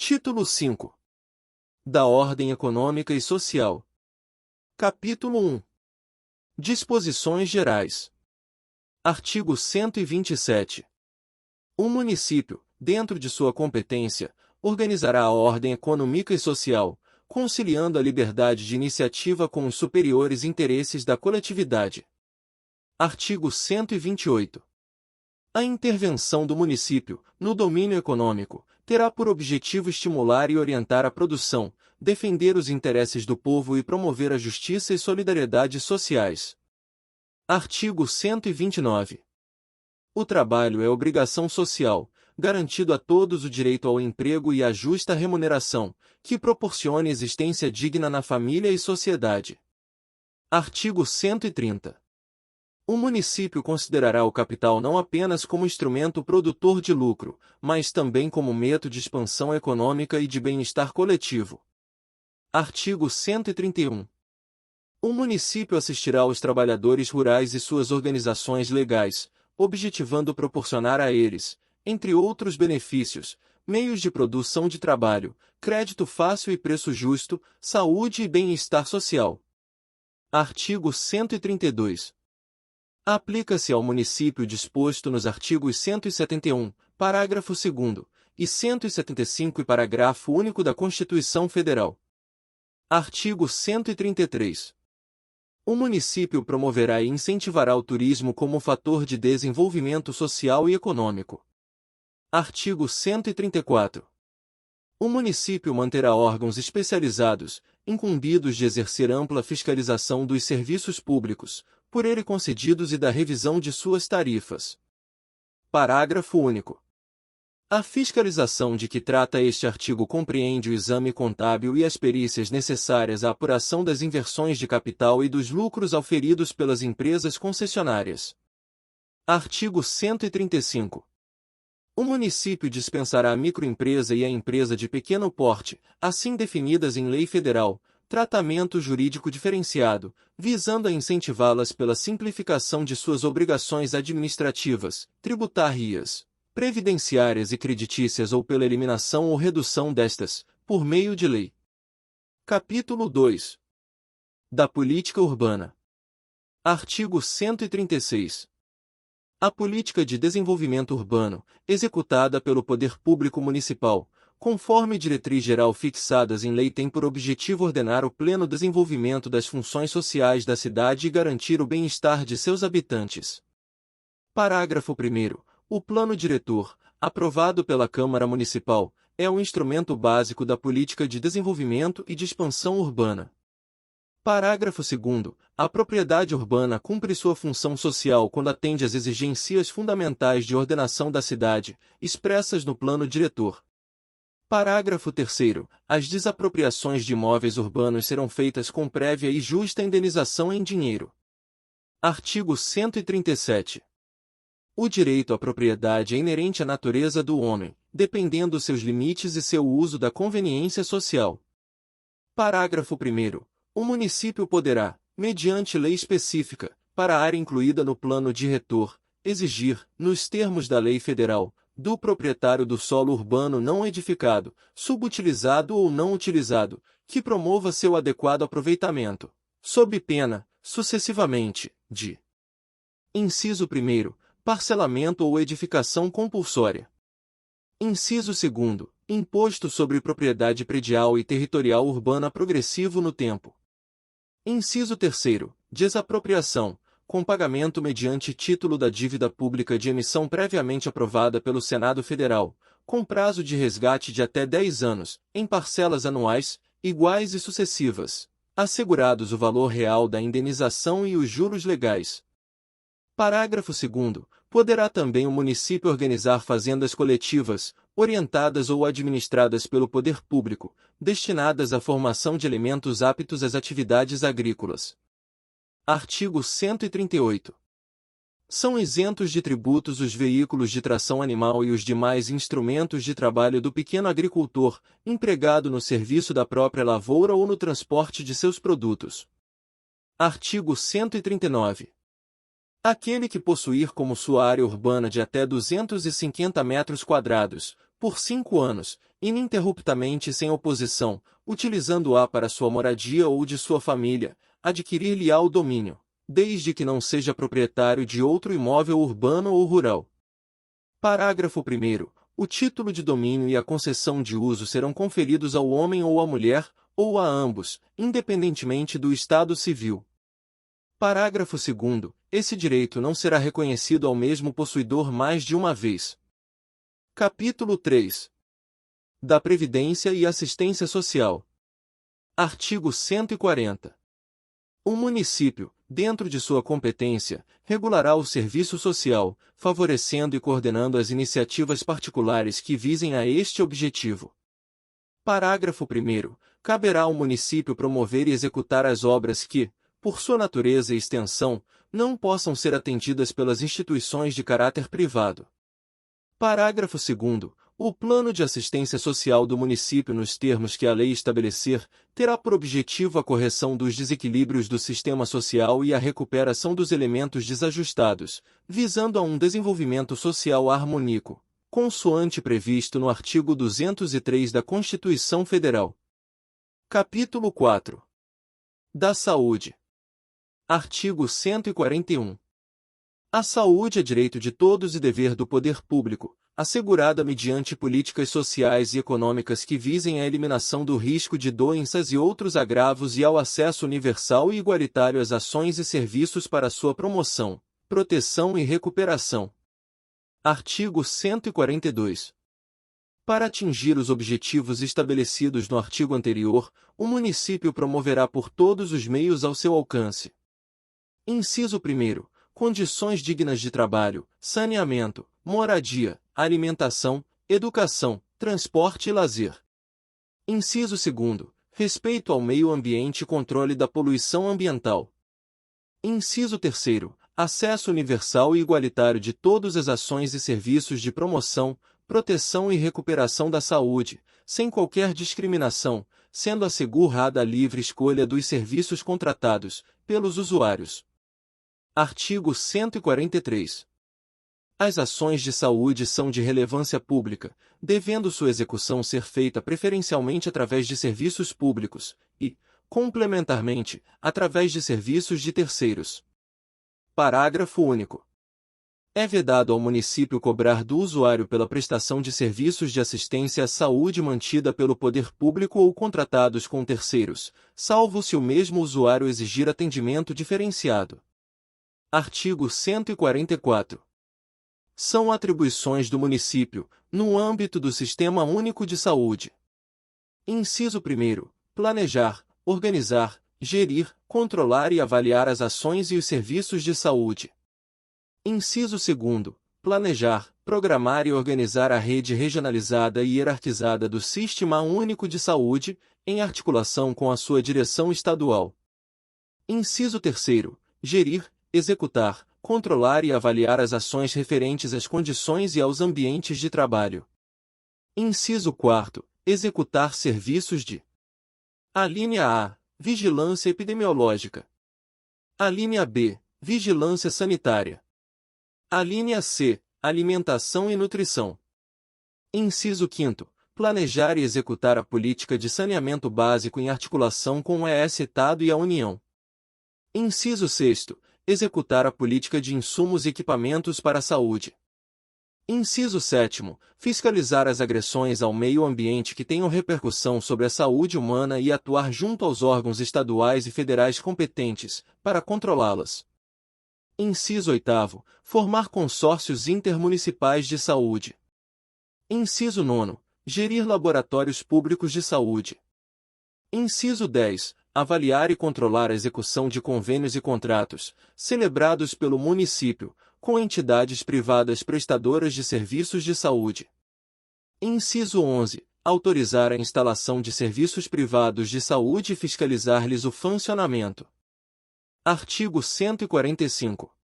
Título 5. Da Ordem Econômica e Social. Capítulo 1. Disposições Gerais. Artigo 127. O município, dentro de sua competência, organizará a ordem econômica e social, conciliando a liberdade de iniciativa com os superiores interesses da coletividade. Artigo 128. A intervenção do município, no domínio econômico, terá por objetivo estimular e orientar a produção, defender os interesses do povo e promover a justiça e solidariedade sociais. Artigo 129. O trabalho é obrigação social, garantido a todos o direito ao emprego e à justa remuneração, que proporcione existência digna na família e sociedade. Artigo 130. O município considerará o capital não apenas como instrumento produtor de lucro, mas também como método de expansão econômica e de bem-estar coletivo. Artigo 131. O município assistirá aos trabalhadores rurais e suas organizações legais, objetivando proporcionar a eles, entre outros benefícios, meios de produção de trabalho, crédito fácil e preço justo, saúde e bem-estar social. Artigo 132. Aplica-se ao município disposto nos artigos 171, parágrafo 2º, e 175 e parágrafo único da Constituição Federal. Artigo 133. O município promoverá e incentivará o turismo como fator de desenvolvimento social e econômico. Artigo 134. O município manterá órgãos especializados, incumbidos de exercer ampla fiscalização dos serviços públicos, por ele concedidos e da revisão de suas tarifas. Parágrafo único. A fiscalização de que trata este artigo compreende o exame contábil e as perícias necessárias à apuração das inversões de capital e dos lucros auferidos pelas empresas concessionárias. Artigo 135. O município dispensará a microempresa e a empresa de pequeno porte, assim definidas em lei federal, tratamento jurídico diferenciado, visando a incentivá-las pela simplificação de suas obrigações administrativas, tributárias, previdenciárias e creditícias ou pela eliminação ou redução destas, por meio de lei. Capítulo 2. Da Política Urbana. Artigo 136. A política de desenvolvimento urbano, executada pelo Poder Público Municipal, conforme diretriz geral fixadas em lei, tem por objetivo ordenar o pleno desenvolvimento das funções sociais da cidade e garantir o bem-estar de seus habitantes. Parágrafo 1º. O Plano Diretor, aprovado pela Câmara Municipal, é o instrumento básico da política de desenvolvimento e de expansão urbana. Parágrafo 2º. A propriedade urbana cumpre sua função social quando atende às exigências fundamentais de ordenação da cidade, expressas no Plano Diretor. Parágrafo 3º. As desapropriações de imóveis urbanos serão feitas com prévia e justa indenização em dinheiro. Artigo 137. O direito à propriedade é inerente à natureza do homem, dependendo seus limites e seu uso da conveniência social. Parágrafo 1º. O município poderá, mediante lei específica, para a área incluída no plano diretor, exigir, nos termos da lei federal, do proprietário do solo urbano não edificado, subutilizado ou não utilizado, que promova seu adequado aproveitamento, sob pena, sucessivamente, de: Inciso 1º. Parcelamento ou edificação compulsória. Inciso 2º. Imposto sobre propriedade predial e territorial urbana progressivo no tempo. Inciso 3º. Desapropriação, com pagamento mediante título da dívida pública de emissão previamente aprovada pelo Senado Federal, com prazo de resgate de até 10 anos, em parcelas anuais, iguais e sucessivas, assegurados o valor real da indenização e os juros legais. Parágrafo 2º. Poderá também o município organizar fazendas coletivas, orientadas ou administradas pelo poder público, destinadas à formação de elementos aptos às atividades agrícolas. Artigo 138. São isentos de tributos os veículos de tração animal e os demais instrumentos de trabalho do pequeno agricultor, empregado no serviço da própria lavoura ou no transporte de seus produtos. Artigo 139. Aquele que possuir como sua área urbana de até 250 metros quadrados, por 5 anos, ininterruptamente sem oposição, utilizando-a para sua moradia ou de sua família, adquirir-lhe-á o domínio, desde que não seja proprietário de outro imóvel urbano ou rural. Parágrafo 1º. O título de domínio e a concessão de uso serão conferidos ao homem ou à mulher, ou a ambos, independentemente do estado civil. Parágrafo 2º. Esse direito não será reconhecido ao mesmo possuidor mais de uma vez. Capítulo 3. Da Previdência e Assistência Social. Artigo 140. O município, dentro de sua competência, regulará o serviço social, favorecendo e coordenando as iniciativas particulares que visem a este objetivo. Parágrafo 1º. Caberá ao município promover e executar as obras que, por sua natureza e extensão, não possam ser atendidas pelas instituições de caráter privado. Parágrafo 2º. O plano de assistência social do município nos termos que a lei estabelecer, terá por objetivo a correção dos desequilíbrios do sistema social e a recuperação dos elementos desajustados, visando a um desenvolvimento social harmônico, consoante previsto no artigo 203 da Constituição Federal. Capítulo 4. Da Saúde. Artigo 141. A saúde é direito de todos e dever do poder público, assegurada mediante políticas sociais e econômicas que visem a eliminação do risco de doenças e outros agravos e ao acesso universal e igualitário às ações e serviços para sua promoção, proteção e recuperação. Artigo 142. Para atingir os objetivos estabelecidos no artigo anterior, o município promoverá por todos os meios ao seu alcance. Inciso 1º. Condições dignas de trabalho, saneamento, moradia, alimentação, educação, transporte e lazer. Inciso 2º. Respeito ao meio ambiente e controle da poluição ambiental. Inciso 3º. Acesso universal e igualitário de todas as ações e serviços de promoção, proteção e recuperação da saúde, sem qualquer discriminação, sendo assegurada a livre escolha dos serviços contratados pelos usuários. Artigo 143. As ações de saúde são de relevância pública, devendo sua execução ser feita preferencialmente através de serviços públicos e, complementarmente, através de serviços de terceiros. Parágrafo único. É vedado ao município cobrar do usuário pela prestação de serviços de assistência à saúde mantida pelo poder público ou contratados com terceiros, salvo se o mesmo usuário exigir atendimento diferenciado. Artigo 144. São atribuições do município, no âmbito do Sistema Único de Saúde. Inciso 1º. Planejar, organizar, gerir, controlar e avaliar as ações e os serviços de saúde. Inciso 2º. Planejar, programar e organizar a rede regionalizada e hierarquizada do Sistema Único de Saúde, em articulação com a sua direção estadual. Inciso 3º. Gerir, executar, controlar e avaliar as ações referentes às condições e aos ambientes de trabalho. Inciso 4º. Executar serviços de: alínea A. Vigilância epidemiológica. Alínea B. Vigilância sanitária. Alínea C. Alimentação e nutrição. Inciso 5º. Planejar e executar a política de saneamento básico em articulação com o Estado e a União. Inciso 6º. Executar a política de insumos e equipamentos para a saúde. Inciso 7º. Fiscalizar as agressões ao meio ambiente que tenham repercussão sobre a saúde humana e atuar junto aos órgãos estaduais e federais competentes, para controlá-las. Inciso 8º. Formar consórcios intermunicipais de saúde. Inciso 9º. Gerir laboratórios públicos de saúde. Inciso 10. Avaliar e controlar a execução de convênios e contratos, celebrados pelo município, com entidades privadas prestadoras de serviços de saúde. Inciso 11. Autorizar a instalação de serviços privados de saúde e fiscalizar-lhes o funcionamento. Artigo 145.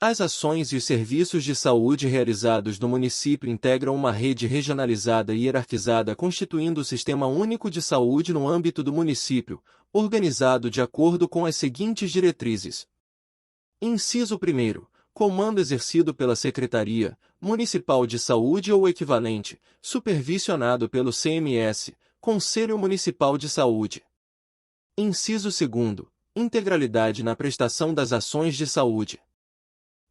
As ações e os serviços de saúde realizados no município integram uma rede regionalizada e hierarquizada constituindo o Sistema Único de Saúde no âmbito do município, organizado de acordo com as seguintes diretrizes. Inciso 1º. Comando exercido pela Secretaria, Municipal de Saúde ou equivalente, supervisionado pelo CMS, Conselho Municipal de Saúde. Inciso 2º. Integralidade na prestação das ações de saúde.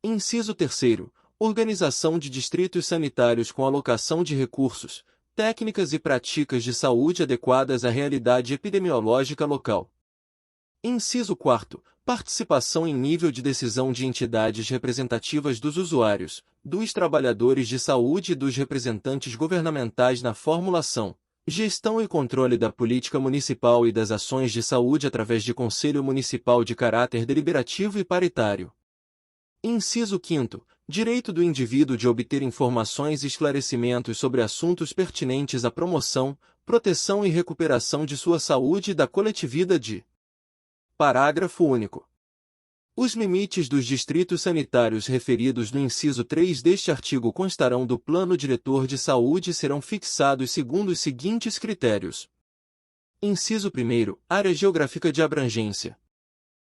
Inciso 3º. Organização de distritos sanitários com alocação de recursos, técnicas e práticas de saúde adequadas à realidade epidemiológica local. Inciso 4º. Participação em nível de decisão de entidades representativas dos usuários, dos trabalhadores de saúde e dos representantes governamentais na formulação, gestão e controle da política municipal e das ações de saúde através de Conselho Municipal de caráter deliberativo e paritário. Inciso 5º. Direito do indivíduo de obter informações e esclarecimentos sobre assuntos pertinentes à promoção, proteção e recuperação de sua saúde e da coletividade. Parágrafo único. Os limites dos distritos sanitários referidos no inciso 3 deste artigo constarão do Plano Diretor de Saúde e serão fixados segundo os seguintes critérios. Inciso 1º. Área geográfica de abrangência.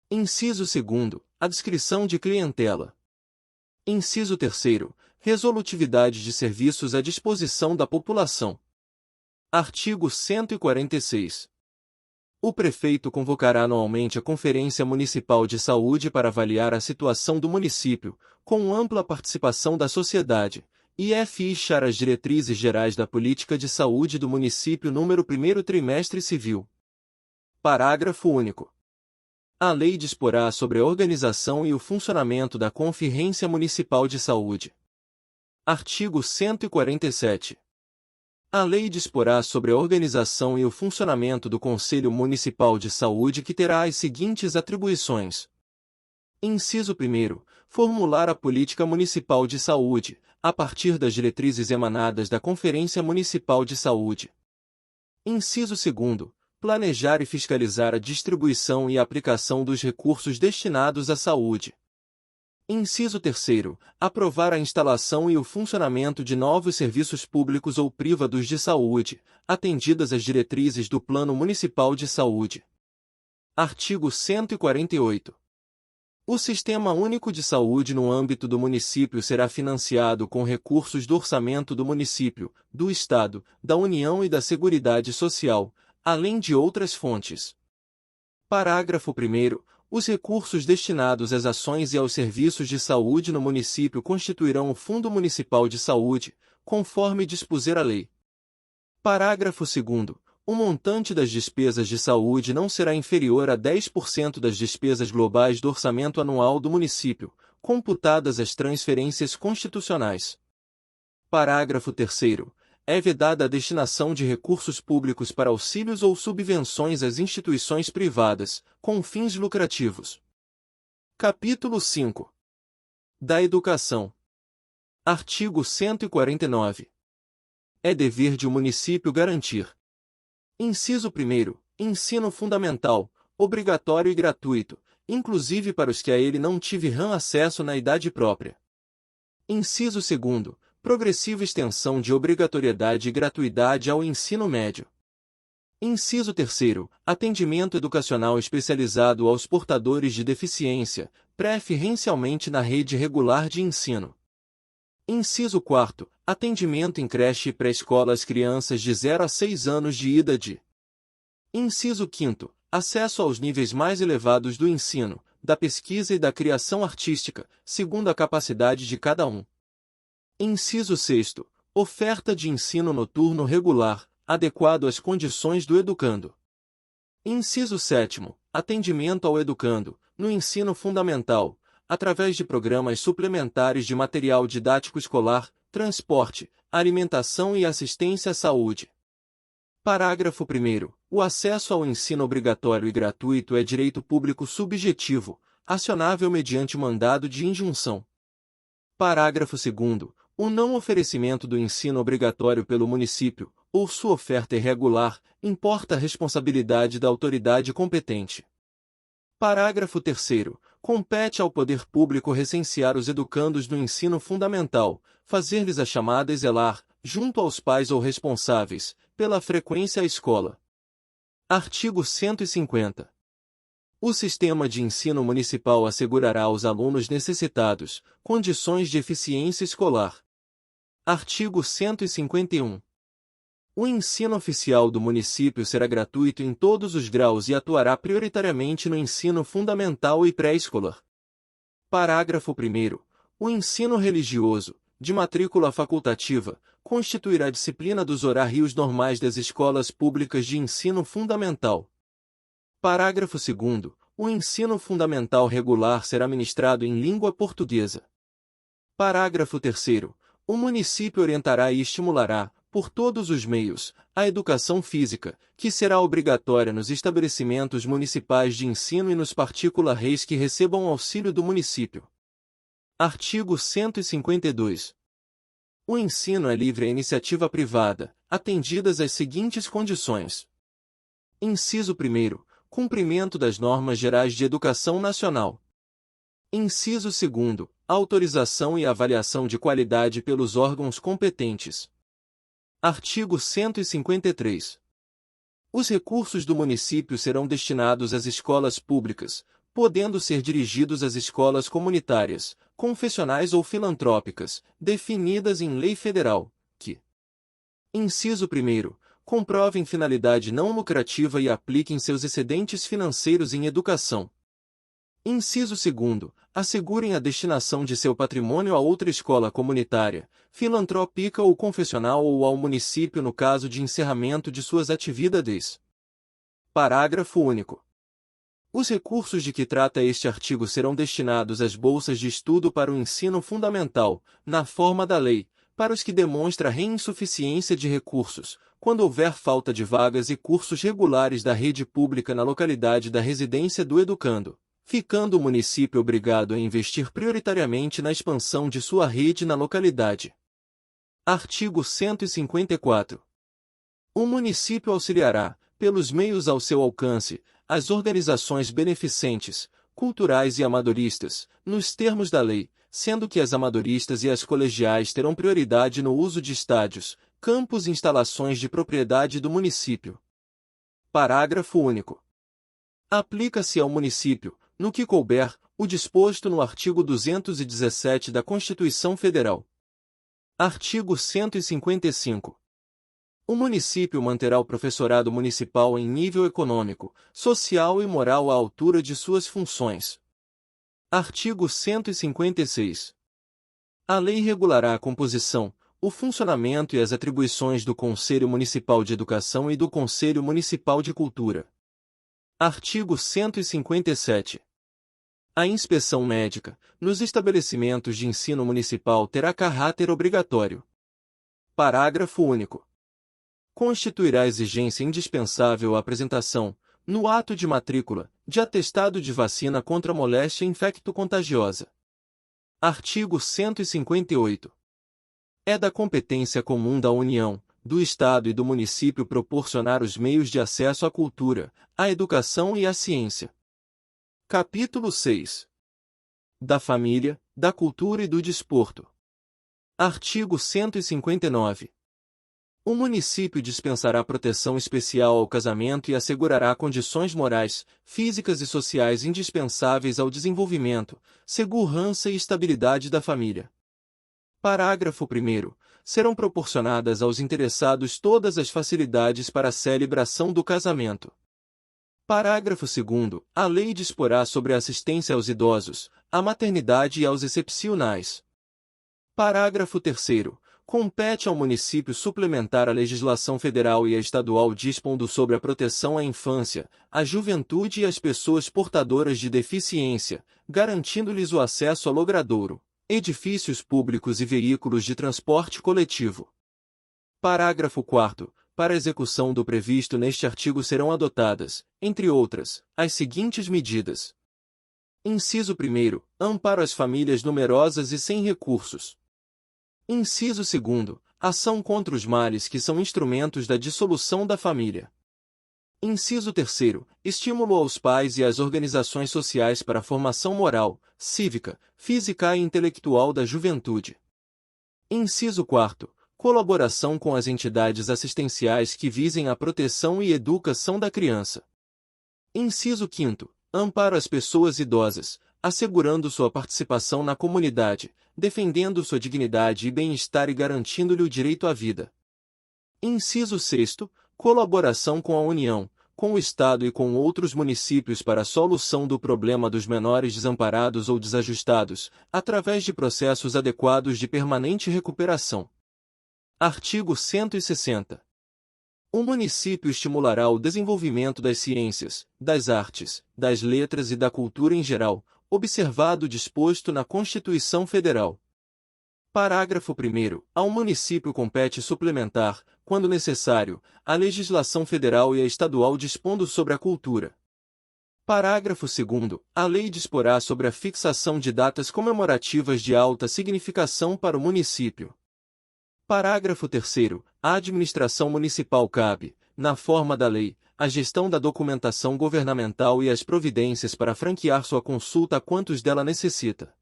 Inciso 2º. Adscrição de clientela. Inciso 3º. Resolutividade de serviços à disposição da população. Artigo 146. O prefeito convocará anualmente a Conferência Municipal de Saúde para avaliar a situação do município, com ampla participação da sociedade, e fixar as diretrizes gerais da política de saúde do município no primeiro trimestre civil. Parágrafo único. A lei disporá sobre a organização e o funcionamento da Conferência Municipal de Saúde. Artigo 147. A lei disporá sobre a organização e o funcionamento do Conselho Municipal de Saúde, que terá as seguintes atribuições. Inciso 1º. Formular a política municipal de saúde, a partir das diretrizes emanadas da Conferência Municipal de Saúde. Inciso 2º. Planejar e fiscalizar a distribuição e a aplicação dos recursos destinados à saúde. Inciso 3º. Aprovar a instalação e o funcionamento de novos serviços públicos ou privados de saúde, atendidas as diretrizes do Plano Municipal de Saúde. Artigo 148. O Sistema Único de Saúde no âmbito do município será financiado com recursos do orçamento do município, do Estado, da União e da Seguridade Social, além de outras fontes. Parágrafo 1º. Os recursos destinados às ações e aos serviços de saúde no município constituirão o Fundo Municipal de Saúde, conforme dispuser a lei. Parágrafo 2º. O montante das despesas de saúde não será inferior a 10% das despesas globais do orçamento anual do município, computadas as transferências constitucionais. Parágrafo 3º. É vedada a destinação de recursos públicos para auxílios ou subvenções às instituições privadas, com fins lucrativos. Capítulo 5. Da Educação. Artigo 149. É dever de um município garantir. Inciso 1º. Ensino fundamental, obrigatório e gratuito, inclusive para os que a ele não tiverão acesso na idade própria. Inciso 2º. Progressiva extensão de obrigatoriedade e gratuidade ao ensino médio. Inciso 3º. Atendimento educacional especializado aos portadores de deficiência, preferencialmente na rede regular de ensino. Inciso 4º. Atendimento em creche e pré-escola às crianças de 0 a 6 anos de idade. Inciso 5º. Acesso aos níveis mais elevados do ensino, da pesquisa e da criação artística, segundo a capacidade de cada um. Inciso 6º. Oferta de ensino noturno regular, adequado às condições do educando. Inciso 7º. Atendimento ao educando, no ensino fundamental, através de programas suplementares de material didático escolar, transporte, alimentação e assistência à saúde. Parágrafo 1º. O acesso ao ensino obrigatório e gratuito é direito público subjetivo, acionável mediante mandado de injunção. Parágrafo 2º. O não oferecimento do ensino obrigatório pelo município, ou sua oferta irregular, importa a responsabilidade da autoridade competente. Parágrafo 3º. Compete ao poder público recensear os educandos do ensino fundamental, fazer-lhes a chamada e zelar, junto aos pais ou responsáveis, pela frequência à escola. Artigo 150. O sistema de ensino municipal assegurará aos alunos necessitados condições de eficiência escolar. Artigo 151. O ensino oficial do município será gratuito em todos os graus e atuará prioritariamente no ensino fundamental e pré-escolar. Parágrafo 1º. O ensino religioso, de matrícula facultativa, constituirá disciplina dos horários normais das escolas públicas de ensino fundamental. Parágrafo 2º. O ensino fundamental regular será ministrado em língua portuguesa. Parágrafo 3º. O município orientará e estimulará, por todos os meios, a educação física, que será obrigatória nos estabelecimentos municipais de ensino e nos particulares que recebam auxílio do município. Artigo 152. O ensino é livre à iniciativa privada, atendidas as seguintes condições. Inciso 1º. Cumprimento das normas gerais de educação nacional. Inciso 2º. Autorização e avaliação de qualidade pelos órgãos competentes. Artigo 153. Os recursos do município serão destinados às escolas públicas, podendo ser dirigidos às escolas comunitárias, confessionais ou filantrópicas, definidas em lei federal, que: Inciso 1º. Comprovem finalidade não lucrativa e apliquem seus excedentes financeiros em educação. Inciso 2º. Assegurem a destinação de seu patrimônio a outra escola comunitária, filantrópica ou confessional ou ao município no caso de encerramento de suas atividades. Parágrafo único. Os recursos de que trata este artigo serão destinados às bolsas de estudo para o ensino fundamental, na forma da lei, para os que demonstra insuficiência de recursos, quando houver falta de vagas e cursos regulares da rede pública na localidade da residência do educando, ficando o município obrigado a investir prioritariamente na expansão de sua rede na localidade. Artigo 154. O município auxiliará, pelos meios ao seu alcance, as organizações beneficentes, culturais e amadoristas, nos termos da lei, sendo que as amadoristas e as colegiais terão prioridade no uso de estádios, campos e instalações de propriedade do município. Parágrafo único. Aplica-se ao município, no que couber, o disposto no artigo 217 da Constituição Federal. Artigo 155. O município manterá o professorado municipal em nível econômico, social e moral à altura de suas funções. Artigo 156. A lei regulará a composição, o funcionamento e as atribuições do Conselho Municipal de Educação e do Conselho Municipal de Cultura. Artigo 157. A inspeção médica, nos estabelecimentos de ensino municipal terá caráter obrigatório. Parágrafo único. Constituirá exigência indispensável a apresentação, no ato de matrícula, de atestado de vacina contra moléstia infecto-contagiosa. Artigo 158. É da competência comum da União, do Estado e do município proporcionar os meios de acesso à cultura, à educação e à ciência. Capítulo 6. Da família, da cultura e do desporto. Artigo 159. O município dispensará proteção especial ao casamento e assegurará condições morais, físicas e sociais indispensáveis ao desenvolvimento, segurança e estabilidade da família. Parágrafo 1º. Serão proporcionadas aos interessados todas as facilidades para a celebração do casamento. Parágrafo 2º. A lei disporá sobre a assistência aos idosos, à maternidade e aos excepcionais. Parágrafo 3º. Compete ao município suplementar a legislação federal e a estadual dispondo sobre a proteção à infância, à juventude e às pessoas portadoras de deficiência, garantindo-lhes o acesso a logradouro, edifícios públicos e veículos de transporte coletivo. Parágrafo 4º. Para a execução do previsto neste artigo serão adotadas, entre outras, as seguintes medidas. Inciso 1º. Amparo às famílias numerosas e sem recursos. Inciso 2º. Ação contra os males que são instrumentos da dissolução da família. Inciso 3º. Estímulo aos pais e às organizações sociais para a formação moral, cívica, física e intelectual da juventude. Inciso 4º. Colaboração com as entidades assistenciais que visem a proteção e educação da criança. Inciso 5º. Amparo às pessoas idosas, assegurando sua participação na comunidade, defendendo sua dignidade e bem-estar e garantindo-lhe o direito à vida. Inciso 6º, colaboração com a União, com o Estado e com outros municípios para a solução do problema dos menores desamparados ou desajustados, através de processos adequados de permanente recuperação. Artigo 160. O município estimulará o desenvolvimento das ciências, das artes, das letras e da cultura em geral, observado o disposto na Constituição Federal. Parágrafo 1º. Ao município compete suplementar, quando necessário, a legislação federal e a estadual dispondo sobre a cultura. Parágrafo 2º. A lei disporá sobre a fixação de datas comemorativas de alta significação para o município. Parágrafo 3º. A administração municipal cabe, na forma da lei, a gestão da documentação governamental e as providências para franquear sua consulta a quantos dela necessita.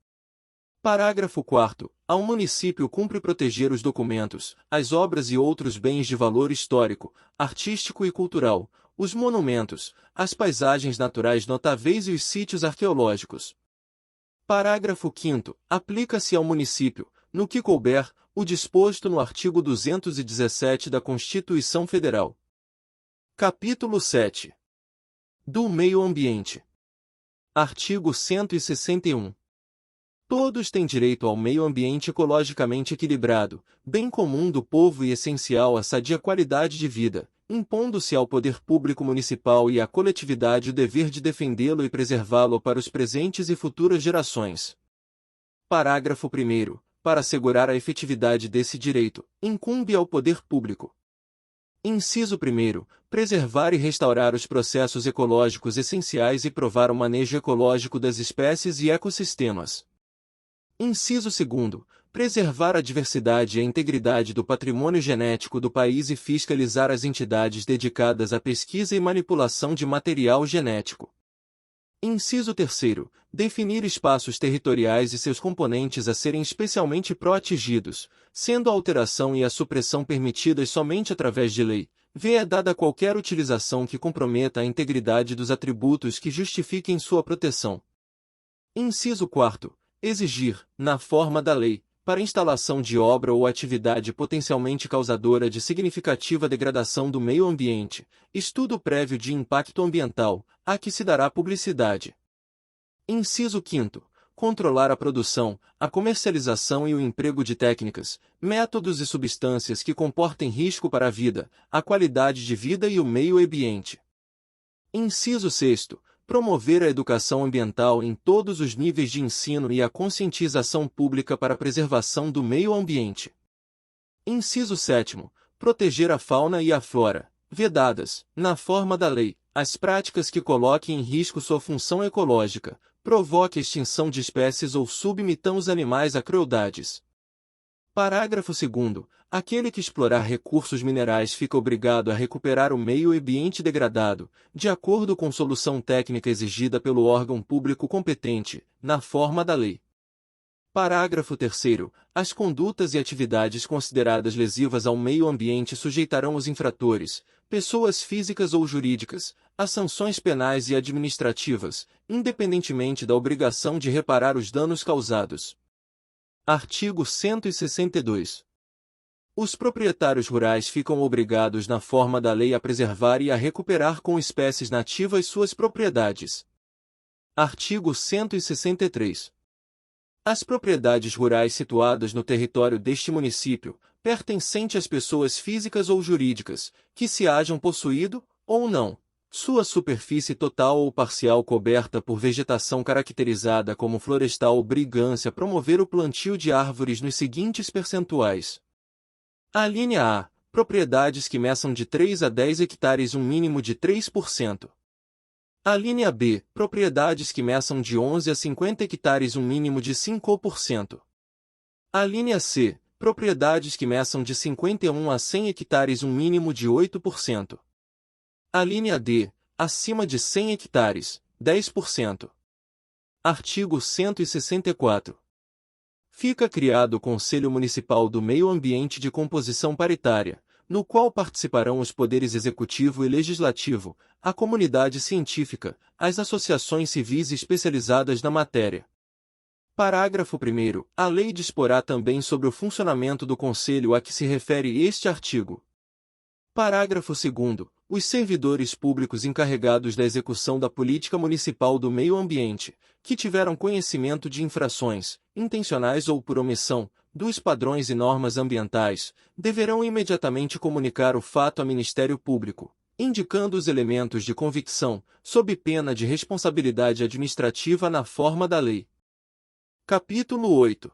Parágrafo 4º. Ao município cumpre proteger os documentos, as obras e outros bens de valor histórico, artístico e cultural, os monumentos, as paisagens naturais notáveis e os sítios arqueológicos. Parágrafo 5º. Aplica-se ao município, no que couber, o disposto no artigo 217 da Constituição Federal. Capítulo 7. Do Meio Ambiente. Artigo 161. Todos têm direito ao meio ambiente ecologicamente equilibrado, bem comum do povo e essencial à sadia qualidade de vida, impondo-se ao poder público municipal e à coletividade o dever de defendê-lo e preservá-lo para os presentes e futuras gerações. Parágrafo 1º. Para assegurar a efetividade desse direito, incumbe ao poder público. Inciso 1º. Preservar e restaurar os processos ecológicos essenciais e provar o manejo ecológico das espécies e ecossistemas. Inciso 2º. Preservar a diversidade e a integridade do patrimônio genético do país e fiscalizar as entidades dedicadas à pesquisa e manipulação de material genético. Inciso 3º. Definir espaços territoriais e seus componentes a serem especialmente protegidos, sendo a alteração e a supressão permitidas somente através de lei, vedada qualquer utilização que comprometa a integridade dos atributos que justifiquem sua proteção. Inciso 4º. Exigir, na forma da lei, para instalação de obra ou atividade potencialmente causadora de significativa degradação do meio ambiente, estudo prévio de impacto ambiental, a que se dará publicidade. Inciso 5º. Controlar a produção, a comercialização e o emprego de técnicas, métodos e substâncias que comportem risco para a vida, a qualidade de vida e o meio ambiente. Inciso 6º. Promover a educação ambiental em todos os níveis de ensino e a conscientização pública para a preservação do meio ambiente. Inciso 7º. Proteger a fauna e a flora, vedadas, na forma da lei, as práticas que coloquem em risco sua função ecológica, provoque a extinção de espécies ou submetam os animais a crueldades. Parágrafo 2º. Aquele que explorar recursos minerais fica obrigado a recuperar o meio ambiente degradado, de acordo com solução técnica exigida pelo órgão público competente, na forma da lei. Parágrafo 3º. As condutas e atividades consideradas lesivas ao meio ambiente sujeitarão os infratores, pessoas físicas ou jurídicas, a sanções penais e administrativas, independentemente da obrigação de reparar os danos causados. Artigo 162. Os proprietários rurais ficam obrigados na forma da lei a preservar e a recuperar com espécies nativas suas propriedades. Artigo 163. As propriedades rurais situadas no território deste município, pertencentes às pessoas físicas ou jurídicas, que se hajam possuído, ou não, sua superfície total ou parcial coberta por vegetação caracterizada como florestal obrigam-se a promover o plantio de árvores nos seguintes percentuais. Alínea A. Propriedades que meçam de 3 a 10 hectares um mínimo de 3%. Alínea B. Propriedades que meçam de 11 a 50 hectares um mínimo de 5%. Alínea C. Propriedades que meçam de 51 a 100 hectares um mínimo de 8%. Alínea D. Acima de 100 hectares, 10%. Artigo 164. Fica criado o Conselho Municipal do Meio Ambiente de composição paritária, no qual participarão os poderes executivo e legislativo, a comunidade científica, as associações civis especializadas na matéria. Parágrafo 1º. A lei disporá também sobre o funcionamento do Conselho a que se refere este artigo. Parágrafo 2º. Os servidores públicos encarregados da execução da política municipal do meio ambiente, que tiveram conhecimento de infrações, intencionais ou por omissão, dos padrões e normas ambientais, deverão imediatamente comunicar o fato ao Ministério Público, indicando os elementos de convicção, sob pena de responsabilidade administrativa na forma da lei. Capítulo 8.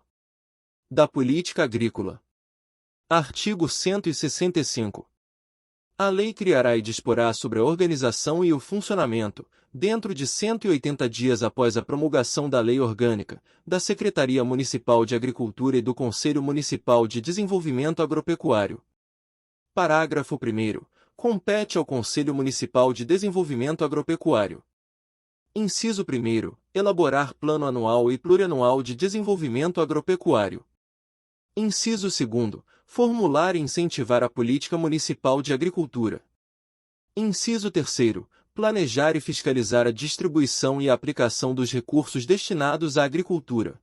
Da Política Agrícola. Artigo 165. A lei criará e disporá sobre a organização e o funcionamento, dentro de 180 dias após a promulgação da Lei Orgânica, da Secretaria Municipal de Agricultura e do Conselho Municipal de Desenvolvimento Agropecuário. Parágrafo 1º. Compete ao Conselho Municipal de Desenvolvimento Agropecuário. Inciso 1º. Elaborar plano anual e plurianual de desenvolvimento agropecuário. Inciso 2º. Formular e incentivar a política municipal de agricultura. Inciso 3º. Planejar e fiscalizar a distribuição e a aplicação dos recursos destinados à agricultura.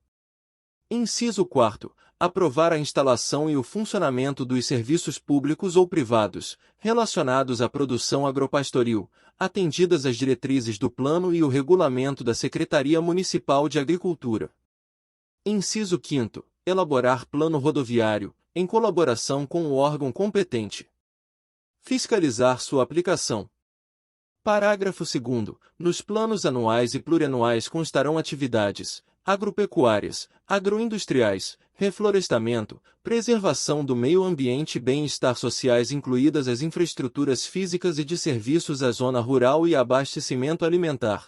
Inciso 4º. Aprovar a instalação e o funcionamento dos serviços públicos ou privados, relacionados à produção agropastoril, atendidas as diretrizes do Plano e o Regulamento da Secretaria Municipal de Agricultura. Inciso 5º. Elaborar plano rodoviário, em colaboração com o órgão competente. Fiscalizar sua aplicação. Parágrafo 2º. Nos planos anuais e plurianuais constarão atividades agropecuárias, agroindustriais, reflorestamento, preservação do meio ambiente e bem-estar sociais, incluídas as infraestruturas físicas e de serviços à zona rural e abastecimento alimentar.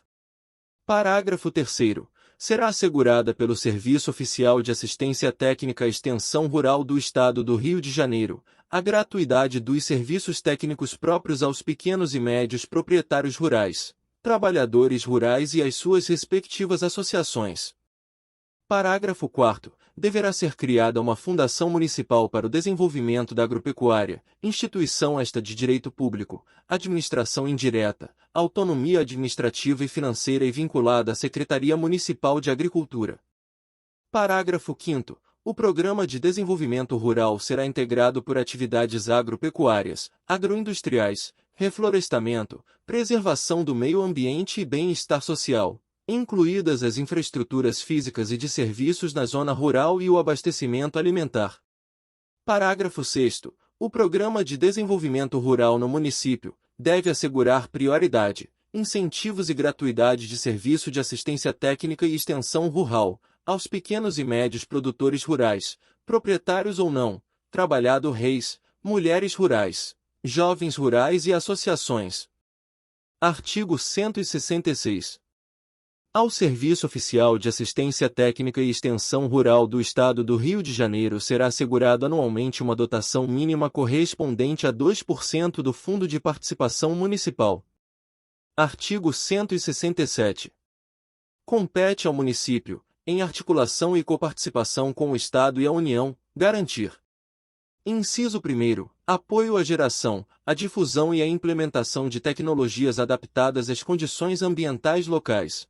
Parágrafo 3º. Será assegurada pelo Serviço Oficial de Assistência Técnica à Extensão Rural do Estado do Rio de Janeiro, a gratuidade dos serviços técnicos próprios aos pequenos e médios proprietários rurais, trabalhadores rurais e às suas respectivas associações. Parágrafo 4º. Deverá ser criada uma Fundação Municipal para o Desenvolvimento da Agropecuária, instituição esta de direito público, administração indireta, autonomia administrativa e financeira e vinculada à Secretaria Municipal de Agricultura. Parágrafo 5º. O Programa de Desenvolvimento Rural será integrado por atividades agropecuárias, agroindustriais, reflorestamento, preservação do meio ambiente e bem-estar social, incluídas as infraestruturas físicas e de serviços na zona rural e o abastecimento alimentar. Parágrafo 6º. O Programa de Desenvolvimento Rural no município deve assegurar prioridade, incentivos e gratuidade de serviço de assistência técnica e extensão rural aos pequenos e médios produtores rurais, proprietários ou não, trabalhadores, mulheres rurais, jovens rurais e associações. Artigo 166. Ao Serviço Oficial de Assistência Técnica e Extensão Rural do Estado do Rio de Janeiro será assegurada anualmente uma dotação mínima correspondente a 2% do Fundo de Participação Municipal. Artigo 167. Compete ao município, em articulação e coparticipação com o Estado e a União, garantir: inciso 1º, apoio à geração, à difusão e à implementação de tecnologias adaptadas às condições ambientais locais.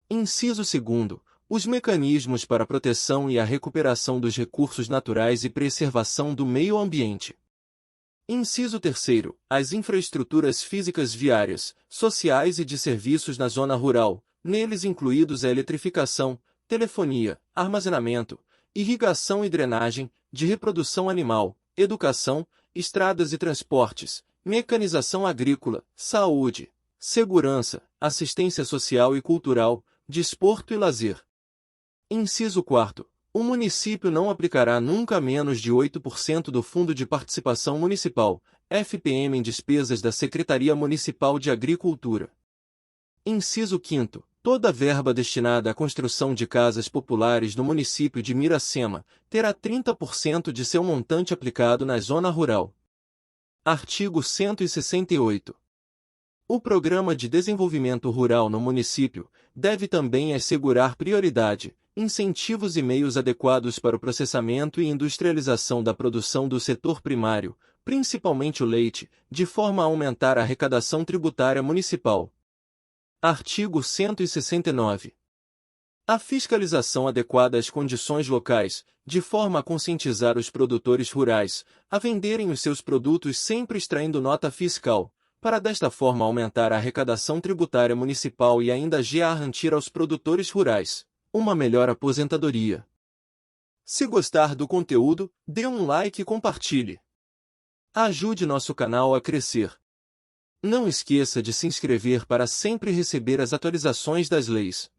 Inciso 2º, os mecanismos para a proteção e a recuperação dos recursos naturais e preservação do meio ambiente. Inciso 3º, as infraestruturas físicas viárias, sociais e de serviços na zona rural, neles incluídos a eletrificação, telefonia, armazenamento, irrigação e drenagem, de reprodução animal, educação, estradas e transportes, mecanização agrícola, saúde, segurança, assistência social e cultural, desporto e lazer. Inciso 4º. O município não aplicará nunca menos de 8% do Fundo de Participação Municipal, FPM, em despesas da Secretaria Municipal de Agricultura. Inciso 5º. Toda verba destinada à construção de casas populares no município de Miracema terá 30% de seu montante aplicado na zona rural. Artigo 168. O Programa de Desenvolvimento Rural no município deve também assegurar prioridade, incentivos e meios adequados para o processamento e industrialização da produção do setor primário, principalmente o leite, de forma a aumentar a arrecadação tributária municipal. Artigo 169. A fiscalização adequada às condições locais, de forma a conscientizar os produtores rurais a venderem os seus produtos sempre extraindo nota fiscal, para desta forma aumentar a arrecadação tributária municipal e ainda garantir aos produtores rurais uma melhor aposentadoria. Se gostar do conteúdo, dê um like e compartilhe. Ajude nosso canal a crescer. Não esqueça de se inscrever para sempre receber as atualizações das leis.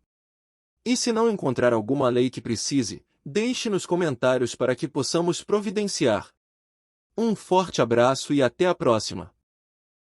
E se não encontrar alguma lei que precise, deixe nos comentários para que possamos providenciar. Um forte abraço e até a próxima!